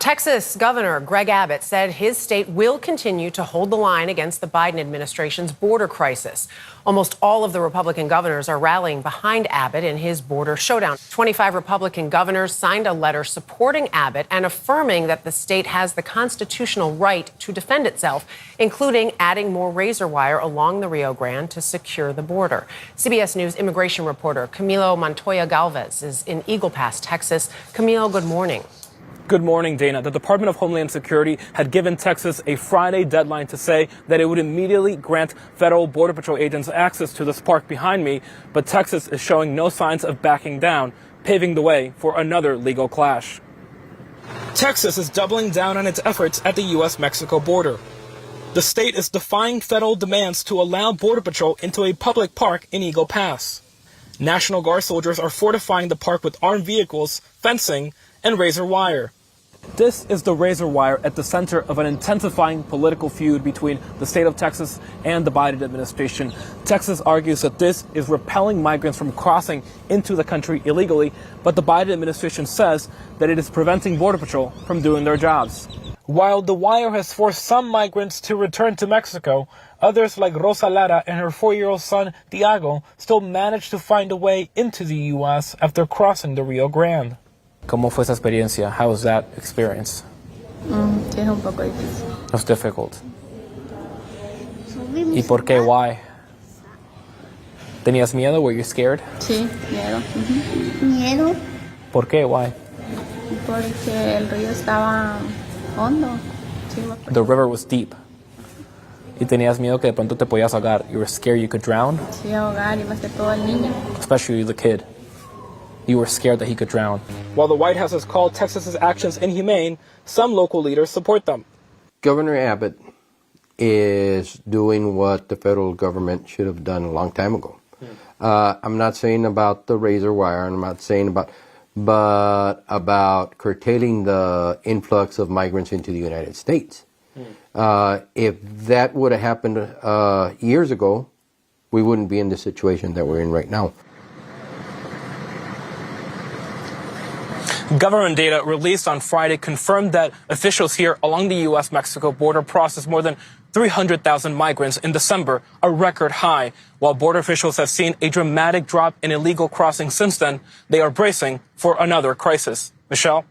Texas Governor Greg Abbott said his state will continue to hold the line against the Biden administration's border crisis. Almost all of the Republican governors are rallying behind Abbott in his border showdown. 25 Republican governors signed a letter supporting Abbott and affirming that the state has the constitutional right to defend itself, including adding more razor wire along the Rio Grande to secure the border. CBS News immigration reporter Camilo Montoya Galvez is in Eagle Pass, Texas. Camilo, good morning. Good morning, Dana. The Department of Homeland Security had given Texas a Friday deadline to say that it would immediately grant federal Border Patrol agents access to this park behind me, but Texas is showing no signs of backing down, paving the way for another legal clash. Texas is doubling down on its efforts at the U.S.-Mexico border. The state is defying federal demands to allow Border Patrol into a public park in Eagle Pass. National Guard soldiers are fortifying the park with armed vehicles, fencing, and razor wire. This is the razor wire at the center of an intensifying political feud between the state of Texas and the Biden administration. Texas argues that this is repelling migrants from crossing into the country illegally, but the Biden administration says that it is preventing Border Patrol from doing their jobs. While the wire has forced some migrants to return to Mexico, others like Rosa Lara and her 4-year-old son, Tiago, still managed to find a way into the U.S. after crossing the Rio Grande. ¿Cómo fue esa experiencia? How was that experience? Sí, es un poco difícil. It was difficult. ¿Y por qué? Why? ¿Tenías miedo? Were you scared? Sí, miedo. Miedo. ¿Por qué? Why? Porque el río estaba hondo. The river was deep. ¿Y tenías miedo que de pronto te podías ahogar? You were scared you could drown? Sí, ahogar, y más que todo el niño. Especially the kid. You were scared that he could drown. While the White House has called Texas's actions inhumane, some local leaders support them. Governor Abbott is doing what the federal government should have done a long time ago. I'm not saying about the razor wire, and I'm not saying but about curtailing the influx of migrants into the United States. If that would have happened years ago, we wouldn't be in the situation that we're in right now. Government data released on Friday confirmed that officials here along the U.S.-Mexico border processed more than 300,000 migrants in December, a record high. While border officials have seen a dramatic drop in illegal crossings since then, they are bracing for another crisis. Michelle?